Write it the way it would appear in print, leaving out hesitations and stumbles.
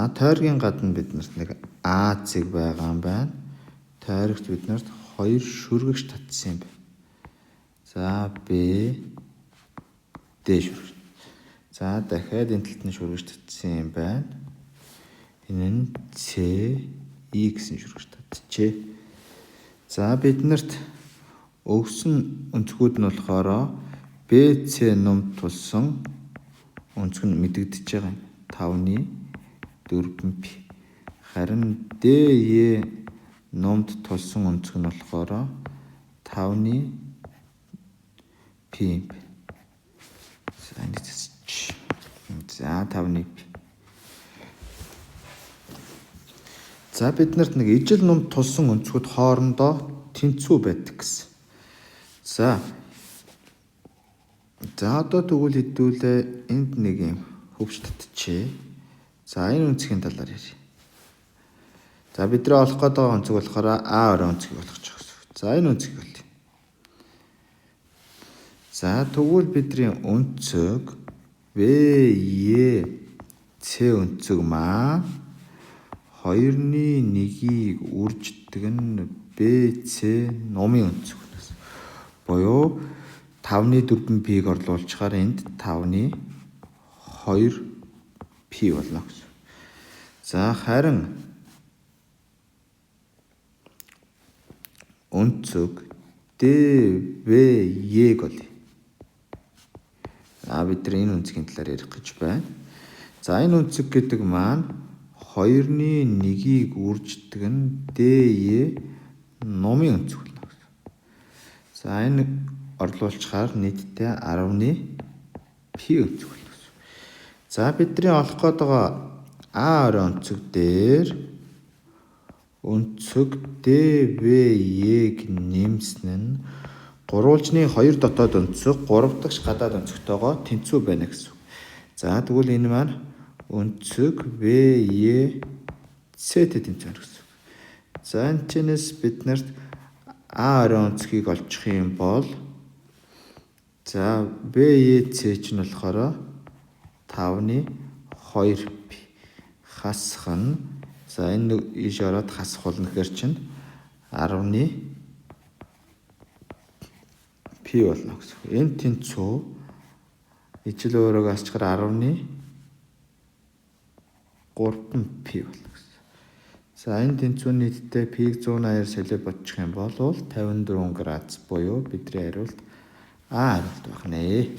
За тойргийн гадна биднэрт нэг А зэг байгаа юм байна. Тойрогт биднэрт 2 шүргэгч татсан юм байна. За B D шүргэгч. За дахиад энэ талд нь шүргэгч татсан юм байна. Энэ нь C E гэсэн шүргэгч татчихэ. За биднэрт өгсөн өнцгүүд нь болохоор B C номд тулсан өнцг нь мэдэгдэж байгаа юм. 5-ны 4 P. Харин D E номд тулсан өнцг нь болохоор 5-ны P. За энэ засч. За 5-ны P. За биднэрт нэг ижил номд тулсан өнцгүүд хоорондоо тэнцүү байдаг гэсэн. За одоо тэгвэл хэдүүлээ энд нэг юм хөвч татчихъя. За энэ өнцгийн талаар ярив. За бидний олох гээд байгаа өнцөг болохоор А орой өнцгийг олгож байгаа гэсэн. За энэ өнцгийг бол. За тэгвэл бидний өнцөг B E C өнцөг маа 2-ны 1-ийг үрждэг нь B C номын өнцөг гэсэн. Буюу 5-ны 4 P-г орлуулчихаар энд 5-ны 2 P болно гэсэн. За харин өнцөг D B E-г бол. Бид энэ өнцгийн талаар ярих гэж байна. За энэ өнцөг гэдэг маань 2-ны 1-ийг үрждэг нь D E номын өнцөг болно гэсэн. За энэ орлуулчихаар нийтдээ 10-ны P өнцөг болно гэсэн. За бидний олох гээд байгаа А орой өнцөг дээр өнцөг D B E-г нэмсэн нь гурвуулжны 2 дотоод өнцөг 3 дахь гадаад өнцөгтэйгоо тэнцүү байна гэсэн. За тэгвэл энэ маань өнцөг B E C-тэй тэнцүү байна гэсэн. За энэ чинээс биднэрт А орой өнцгийг олчих юм бол за B E C чинь болохоор 5-ны 2 P хасах нь за энэ ийш ороод хасах болно гэхээр чинь 10-ны P болно гэсэн. Энэ тэнцүү ижил өөрөөгөө асчгаар 10-ны 3 P болно гэсэн. За энэ тэнцүү нийтдээ P-г 180-аар солио бодчих юм бол 54 градус буюу бидний хариулт А хариулт байх нэ.